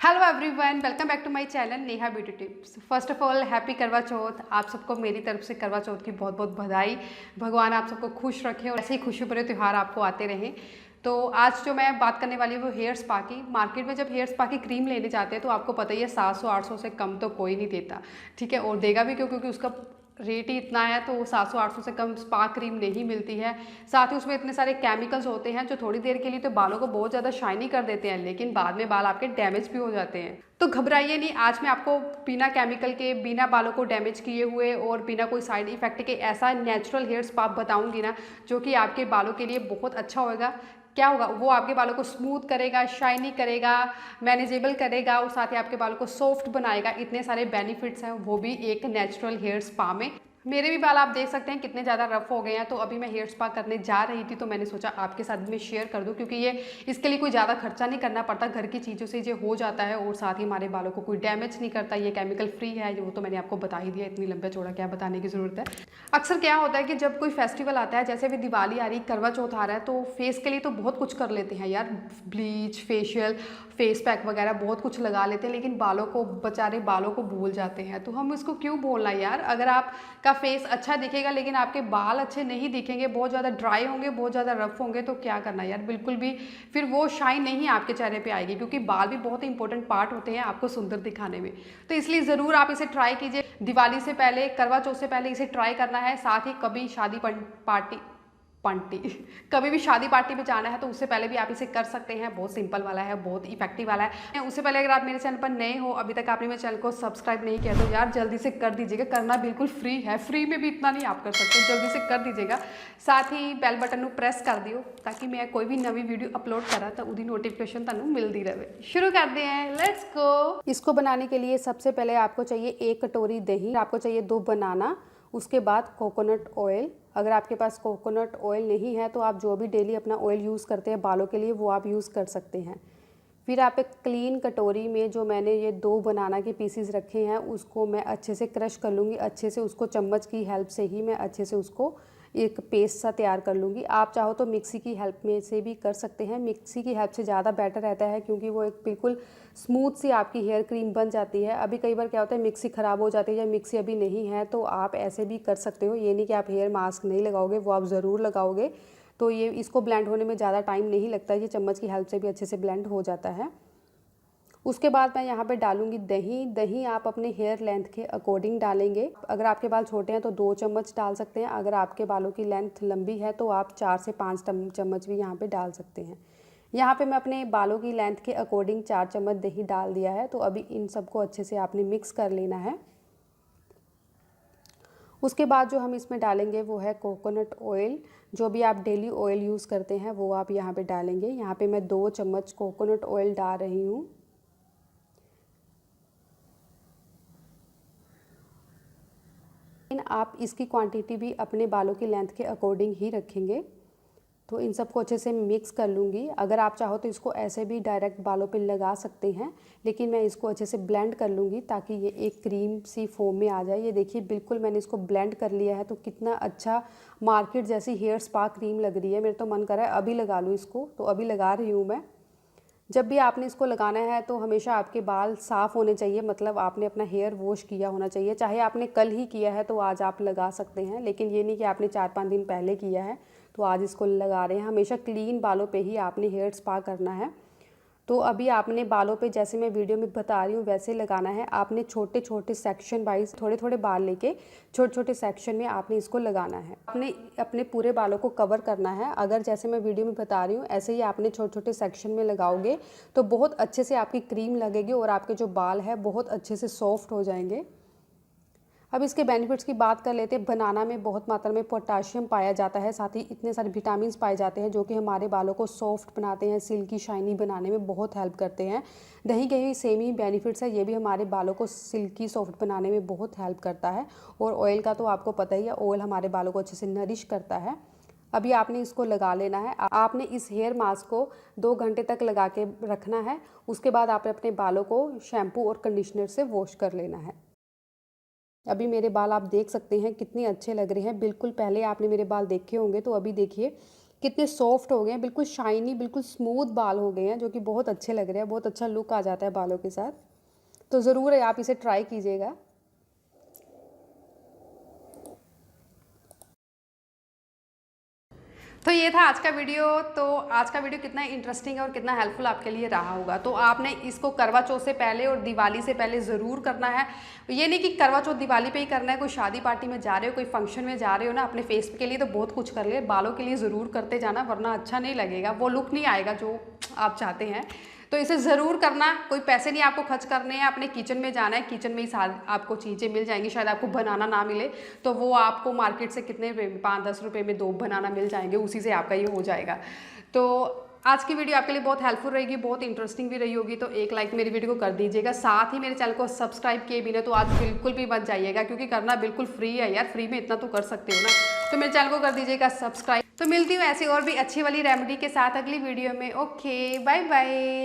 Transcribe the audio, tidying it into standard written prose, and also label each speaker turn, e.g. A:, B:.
A: Hello everyone, welcome back to my channel Neha beauty tips. First of all happy Karva Chauth. आप सबको मेरी तरफ से करवा चौथ की बहुत बहुत बधाई। भगवान आप सबको खुश रखे और ऐसे ही खुशी भरे त्यौहार आपको आते रहें। तो आज जो मैं बात करने वाली हूँ वो हेयर स्पा की। मार्केट में जब हेयर स्पा की क्रीम लेने जाते हैं तो आपको पता ही है 700-800 से कम तो कोई नहीं देता, ठीक है। और देगा भी क्यों? क्योंकि उसका रेट ही इतना है, तो 700-800 से कम स्पा क्रीम नहीं मिलती है। साथ ही उसमें इतने सारे केमिकल्स होते हैं जो थोड़ी देर के लिए तो बालों को बहुत ज़्यादा शाइनी कर देते हैं, लेकिन बाद में बाल आपके डैमेज भी हो जाते हैं। तो घबराइए नहीं, आज मैं आपको बिना केमिकल के, बिना बालों को डैमेज किए हुए और बिना कोई साइड इफेक्ट के ऐसा नेचुरल हेयर स्पा बताऊंगी ना, जो कि आपके बालों के लिए बहुत अच्छा होगा। क्या होगा? वो आपके बालों को स्मूथ करेगा, शाइनी करेगा, मैनेजेबल करेगा और साथ ही आपके बालों को सॉफ्ट बनाएगा। इतने सारे बेनिफिट्स हैं, वो भी एक नेचुरल हेयर स्पा में। मेरे भी बाल आप देख सकते हैं कितने ज़्यादा रफ हो गए हैं। तो अभी मैं हेयर स्पा करने जा रही थी, तो मैंने सोचा आपके साथ में शेयर कर दूं, क्योंकि ये इसके लिए कोई ज़्यादा खर्चा नहीं करना पड़ता, घर की चीज़ों से ये हो जाता है और साथ ही हमारे बालों को कोई डैमेज नहीं करता। ये केमिकल फ्री है, वो तो मैंने आपको बता ही दिया, इतनी लंबा चौड़ा क्या बताने की ज़रूरत है। अक्सर क्या होता है कि जब कोई फेस्टिवल आता है, जैसे अभी दिवाली आ रही, करवा चौथ आ रहा है, तो फेस के लिए तो बहुत कुछ कर लेते हैं यार, ब्लीच, फेशियल, फेस पैक वगैरह बहुत कुछ लगा लेते हैं, लेकिन बालों को, बेचारे बालों को भूल जाते हैं। तो हम इसको क्यों बोलना यार? अगर आपका फेस अच्छा दिखेगा लेकिन आपके बाल अच्छे नहीं दिखेंगे, बहुत ज़्यादा ड्राई होंगे, बहुत ज़्यादा रफ होंगे, तो क्या करना यार? बिल्कुल भी फिर वो शाइन नहीं आपके चेहरे पे आएगी, क्योंकि बाल भी बहुत इंपॉर्टेंट पार्ट होते हैं आपको सुंदर दिखाने में। तो इसलिए ज़रूर आप इसे ट्राई कीजिए। दिवाली से पहले, करवा चौथ से पहले इसे ट्राई करना है। साथ ही कभी शादी पार्टी पार्टी कभी भी शादी पार्टी में जाना है तो उससे पहले भी आप इसे कर सकते हैं। बहुत सिंपल वाला है, बहुत इफेक्टिव वाला है। उससे पहले अगर आप मेरे चैनल पर नए हो, अभी तक आपने मेरे चैनल को सब्सक्राइब नहीं किया, तो यार जल्दी से कर दीजिएगा। करना बिल्कुल फ्री है, फ्री में भी इतना नहीं आप कर सकते, जल्दी से कर दीजिएगा। साथ ही बेल बटन को प्रेस कर दियो, ताकि मैं कोई भी नवी वीडियो अपलोड करा तो उसकी नोटिफिकेशन तुहानू मिलती रहे। शुरू करते हैं, लेट्स गो। इसको बनाने के लिए सबसे पहले आपको चाहिए 1 कटोरी दही, आपको चाहिए 2 बनाना, उसके बाद कोकोनट ऑयल। अगर आपके पास कोकोनट ऑयल नहीं है तो आप जो भी डेली अपना ऑयल यूज़ करते हैं बालों के लिए, वो आप यूज़ कर सकते हैं। फिर आप एक क्लीन कटोरी में जो मैंने ये 2 बनाना के पीसीज रखे हैं, उसको मैं अच्छे से क्रश कर लूँगी। अच्छे से उसको चम्मच की हेल्प से ही मैं अच्छे से उसको एक पेस्ट सा तैयार कर लूँगी। आप चाहो तो मिक्सी की हेल्प में से भी कर सकते हैं। मिक्सी की हेल्प से ज़्यादा बेटर रहता है, क्योंकि वो एक बिल्कुल स्मूथ सी आपकी हेयर क्रीम बन जाती है। अभी कई बार क्या होता है, मिक्सी ख़राब हो जाती है या मिक्सी अभी नहीं है, तो आप ऐसे भी कर सकते हो। ये नहीं कि आप हेयर मास्क नहीं लगाओगे, वो आप ज़रूर लगाओगे। तो ये इसको ब्लेंड होने में ज़्यादा टाइम नहीं लगता, ये चम्मच की हेल्प से भी अच्छे से ब्लेंड हो जाता है। उसके बाद मैं यहाँ पे डालूंगी दही। दही आप अपने हेयर लेंथ के अकॉर्डिंग डालेंगे। अगर आपके बाल छोटे हैं तो 2 चम्मच डाल सकते हैं। अगर आपके बालों की लेंथ लंबी है तो आप 4 से 5 चम्मच भी यहाँ पे डाल सकते हैं। यहाँ पे मैं अपने बालों की लेंथ के अकॉर्डिंग 4 चम्मच दही डाल दिया है। तो अभी इन सबको अच्छे से आपने मिक्स कर लेना है। उसके बाद जो हम इसमें डालेंगे वो है कोकोनट ऑयल। जो भी आप डेली ऑयल यूज़ करते हैं वो आप यहाँ पे डालेंगे। यहाँ पे मैं 2 चम्मच कोकोनट ऑयल डाल रही हूँ। आप इसकी क्वांटिटी भी अपने बालों की लेंथ के अकॉर्डिंग ही रखेंगे। तो इन सबको अच्छे से मिक्स कर लूँगी। अगर आप चाहो तो इसको ऐसे भी डायरेक्ट बालों पे लगा सकते हैं, लेकिन मैं इसको अच्छे से ब्लेंड कर लूँगी ताकि ये एक क्रीम सी फोम में आ जाए। ये देखिए, बिल्कुल मैंने इसको ब्लेंड कर लिया है। तो कितना अच्छा मार्केट जैसी हेयर स्पा क्रीम लग रही है। मेरा तो मन कर रहा है अभी लगा लूँ इसको, तो अभी लगा रही हूँ मैं। जब भी आपने इसको लगाना है तो हमेशा आपके बाल साफ़ होने चाहिए, मतलब आपने अपना हेयर वॉश किया होना चाहिए। चाहे आपने कल ही किया है तो आज आप लगा सकते हैं, लेकिन ये नहीं कि आपने 4-5 दिन पहले किया है तो आज इसको लगा रहे हैं। हमेशा क्लीन बालों पे ही आपने हेयर स्पा करना है। तो अभी आपने बालों पे, जैसे मैं वीडियो में बता रही हूँ, वैसे लगाना है। आपने छोटे छोटे सेक्शन वाइज थोड़े थोड़े बाल लेके छोटे छोटे सेक्शन में आपने इसको लगाना है। आपने अपने पूरे बालों को कवर करना है। अगर जैसे मैं वीडियो में बता रही हूँ ऐसे ही आपने छोटे छोटे सेक्शन में लगाओगे तो बहुत अच्छे से आपकी क्रीम लगेगी और आपके जो बाल है बहुत अच्छे से सॉफ्ट हो जाएंगे। अब इसके बेनिफिट्स की बात कर लेते हैं। बनाना में बहुत मात्रा में पोटाशियम पाया जाता है, साथ ही इतने सारे विटामिन पाए जाते हैं जो कि हमारे बालों को सॉफ्ट बनाते हैं, सिल्की शाइनी बनाने में बहुत हेल्प करते हैं। दही के भी सेम ही बेनिफिट्स है, ये भी हमारे बालों को सिल्की सॉफ्ट बनाने में बहुत हेल्प करता है। और ऑयल का तो आपको पता ही है, ऑयल हमारे बालों को अच्छे से नरिश करता है। अभी आपने इसको लगा लेना है। आपने इस हेयर मास्क को 2 घंटे तक लगा के रखना है। उसके बाद आपने अपने बालों को शैम्पू और कंडीशनर से वॉश कर लेना है। अभी मेरे बाल आप देख सकते हैं कितने अच्छे लग रहे हैं। बिल्कुल पहले आपने मेरे बाल देखे होंगे, तो अभी देखिए कितने सॉफ्ट हो गए हैं, बिल्कुल शाइनी, बिल्कुल स्मूथ बाल हो गए हैं, जो कि बहुत अच्छे लग रहे हैं, बहुत अच्छा लुक आ जाता है बालों के साथ। तो ज़रूर आप इसे ट्राई कीजिएगा। तो ये था आज का वीडियो। तो आज का वीडियो कितना इंटरेस्टिंग है और कितना हेल्पफुल आपके लिए रहा होगा। तो आपने इसको करवा चौथ से पहले और दिवाली से पहले ज़रूर करना है। ये नहीं कि करवा चौथ दिवाली पे ही करना है, कोई शादी पार्टी में जा रहे हो, कोई फंक्शन में जा रहे हो ना, अपने फेस के लिए तो बहुत कुछ कर ले, बालों के लिए ज़रूर करते जाना, वरना अच्छा नहीं लगेगा, वो लुक नहीं आएगा जो आप चाहते हैं। तो इसे ज़रूर करना। कोई पैसे नहीं आपको खर्च करने हैं, अपने किचन में जाना है, किचन में ही सारी आपको चीज़ें मिल जाएंगी। शायद आपको बनाना ना मिले तो वो आपको मार्केट से कितने 5-10 रुपये में 2 बनाना मिल जाएंगे, उसी से आपका ये हो जाएगा। तो आज की वीडियो आपके लिए बहुत हेल्पफुल रहेगी, बहुत इंटरेस्टिंग भी रही होगी। तो एक लाइक मेरी वीडियो को कर दीजिएगा, साथ ही मेरे चैनल को सब्सक्राइब किए बिना तो आज बिल्कुल भी मत जाइएगा, क्योंकि करना बिल्कुल फ्री है यार, फ्री में इतना तो कर सकते हो ना। तो मेरे चैनल को कर दीजिएगा सब्सक्राइब। तो मिलती हूँ ऐसी और भी अच्छी वाली रेमेडी के साथ अगली वीडियो में। Okay, bye bye.